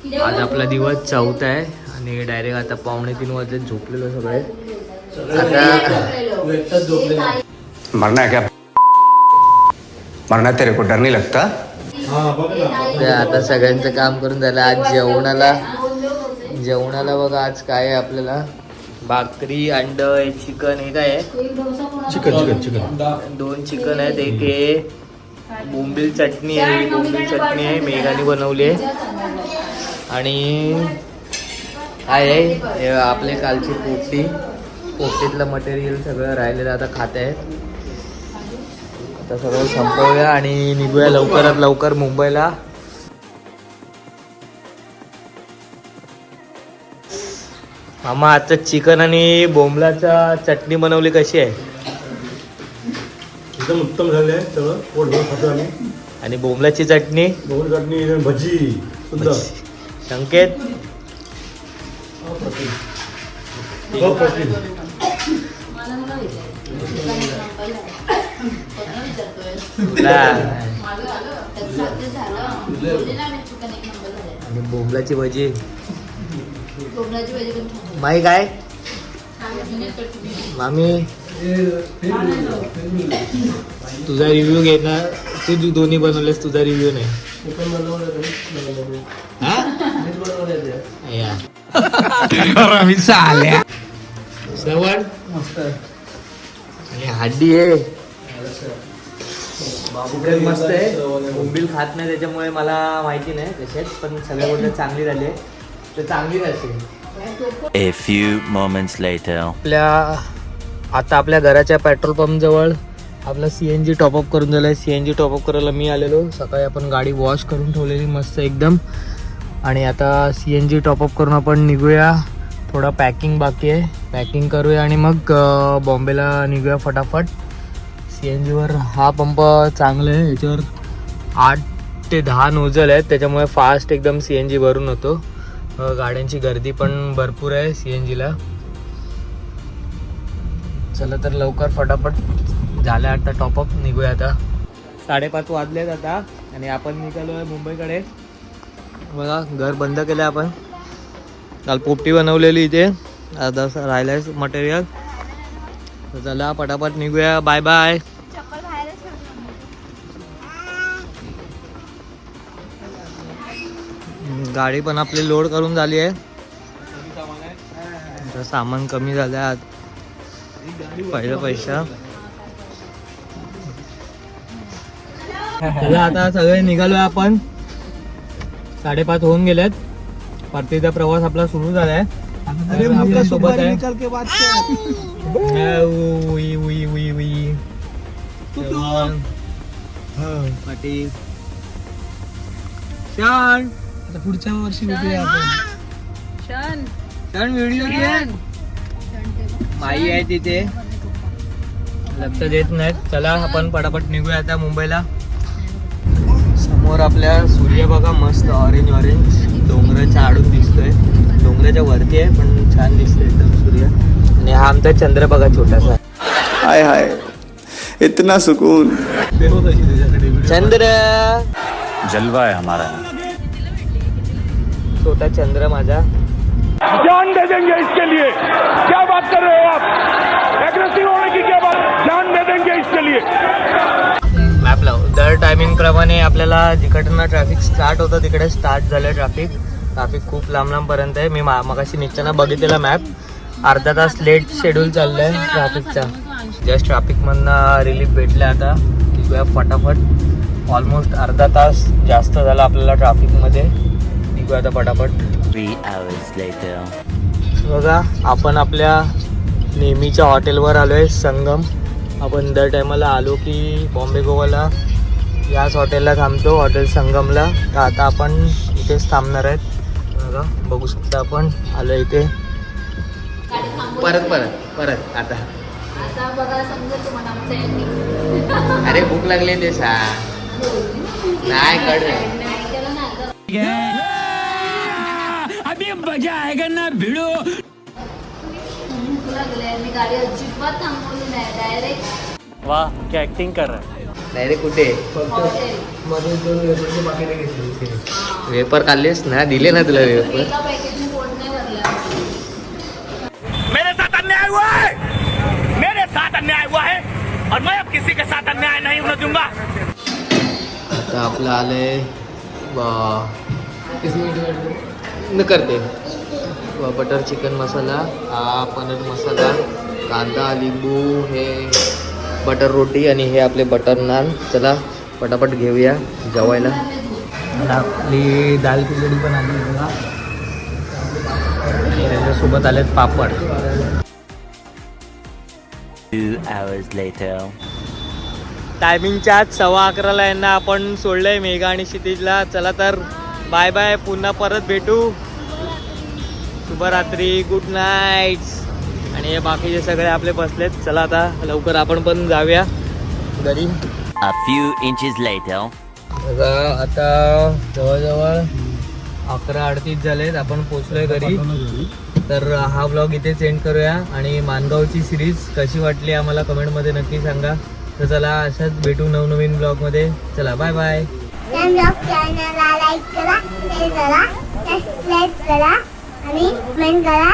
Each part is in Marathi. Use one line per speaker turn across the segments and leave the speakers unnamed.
आज आपला दिवस चौथा आहे आणि डायरेक्ट आता 2:45 वाजले झोपलेलो सगळे.
मरना है क्या? मरना तेरे को डर नहीं लगता?
आता सगळ्यांचं काम करून झालं. आज जेवणाला बघा आज काय आहे आपल्याला, भाकरी, अंड, चिकन. हे काय आहे? चिकन 2 चिकन आहेत. एक हे बोंबील चटणी आहे. बोंबील चटणी आहे मेघाने बनवली आहे. आणि काय आहे हे आपले कालची पोपटीतलं मटेरियल सगळं राहिलेलं आता खात आहेत. आता सगळं संपवूया आणि निघूया लवकरात लवकर मुंबईला. मामा आता चिकन आणि बोंबलाचा चटणी बनवली, कशी आहे?
एकदम उत्तम झाले आहे सगळं. पोटभर खातो आम्ही.
आणि बोंबलाची चटणी,
बोंबील चटणी, भजी सुद्धा.
संकेत आणि बोंबलाची भजी. माही काय मामी तुझा रिव्ह्यू घे ना. तू दोन्ही बनवलेस, तुझा रिव्ह्यू नाही. श्रवण मस्त आणि हड्डी आहे. चिकन मस्त आहे. बोंबील खात नाही त्याच्यामुळे मला माहिती नाही तसेच, पण सगळ्या गोष्टी चांगली झाली आहे तर चांगली नसेल.
A few moments later.
आता आपल्या घराच्या पेट्रोल पंप जवळ आपला CNG टॉपअप करून झालं आहे. CNG टॉपअप करायला मी आलेलो. सकाळी आपण गाडी वॉश करून ठेवलेली मस्त एकदम. आणि आता CNG टॉपअप करून आपण निघूया. थोडा पॅकिंग बाकी आहे, पॅकिंग करूया आणि मग बॉम्बेला निघूया फटाफट. CNGवर हा पंप चांगला आहे. याच्यावर 8 ते 10 नोझल आहेत, त्याच्यामुळे फास्ट एकदम CNG भरून होतो. गाड्यांची गर्दी पण भरपूर आहे CNGला. चला तर लवकर फटाफट झालं आता टॉपअप, निघूया आता. 5:30 वाजलेत आता आणि आपण निघालो आहे मुंबईकडे. बघा घर बंद केलं आपण. काल पोपटी बनवलेली इथे, आता राहिलं आहे मटेरियल. चला पटापट निघूया. Bye bye. गाडी पण आपली लोड करून झाली आहे. सामान कमी झालं आहे आज पहिलं पैसा. चला आता सगळे निघालोय आपण. 5:30 होऊन गेलेत. परतीचा प्रवास आपला सुरू झालाय. आपल्या सोबत आहे पाटील. शान आता पुढच्या वर्षी भेटूया आपण. शान व्हिडिओ घे. माई आहे तिथे, लक्ष देत नाहीत. चला आपण पटापट निघूया आता मुंबईला. समोर आपल्या सूर्य बघा मस्त ऑरेंज डोंगराच्या आडून दिसतोय. डोंगराच्या वरती आहे पण छान दिसतोय एकदम सूर्य. आणि हा आमचा चंद्र बघा छोटासा.
हाय हाय इतना सुकून.
चंद्र
जलवा है हमारा.
छोटा चंद्र माझा.
जान दे देंगे इसके लिए. क्या बात कर रहे हो आप? एग्रेसिव होने की क्या बात? जान दे देंगे इसके लिए.
मॅप लाव. दर टायमिंग प्रमाणे आपल्याला जिकडनं ट्रॅफिक स्टार्ट होतं तिकडे स्टार्ट झालं ट्रॅफिक खूप लांब पर्यंत आहे. मी मगाशी निघताना बघितलेला मॅप. अर्धा तास लेट शेड्यूल चाललंय ट्रॅफिकचा. जस्ट ट्रॅफिकमधनं रिलीफ भेटलं. आता निघूया फटाफट. ऑलमोस्ट अर्धा तास जास्त झाला आपल्याला ट्रॅफिकमध्ये. निघूया आता फटाफट.
3 hours later.
बघा आपण आपल्या नेहमीच्या हॉटेलवर आलो आहे, संगम. आपण दर टायमाला आलो की बॉम्बे गोवाला याच हॉटेलला थांबतो, हॉटेल संगमला. तर आता आपण इथेच थांबणार आहेत. बघा बघू शकता आपण आलो इथे. परत आता अरे भूक लागली ते नाही कळ.
अभी मजा आएगा ना भिड़ो.
वाह क्या एक्टिंग कर रहा है. नाही रे कुठे
मध्ये 2 वेफरचे पाकिटे घेतले.
वेपर खाल्लेस ना दिले ना तुला वेपर
एका पॅकेटने पोट नाही भरलं.
मेरे साथ अन्याय हुआ है, मेरे साथ अन्याय हुआ है और मैं अब किसी के साथ अन्याय नहीं होने दूंगा.
आता आपलं आलंय न करते बटर चिकन मसाला, हा पनीर मसाला, कांदा लिंबू, हे बटर रोटी आणि हे आपले बटर नान. चला पटापट घेऊया जेवायला. आपली दाल खिचडी पण आली बघा. त्याच्यासोबत आलेत पापड.
2 hours later.
टायमिंगच्या आत 11:15 यांना आपण सोडलंय मेघा आणि क्षितिजला. चला तर बाय बाय, पुन्हा परत भेटू. शुभरात्री, गुड नाईट्स. आणि हे बाकीचे सगळे आपले बसलेत. चला आता लवकर आपण पण जाऊया घरी.
A few inches later.
बघा आता जवळजवळ 11:38 झालेत. आपण पोचलोय घरी. तर हा ब्लॉग इथे सेंड करूया. आणि मानगावची सिरीज कशी वाटली आम्हाला कमेंटमध्ये नक्की सांगा. तर चला अशाच भेटू नवनवीन ब्लॉगमध्ये. चला बाय बाय.
चॅनलला लाईक करा, शेअर करा, सबस्क्राईब करा आणि कमेंट करा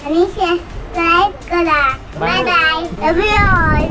आणि सबस्क्राईब करा. Bye bye. Love you all.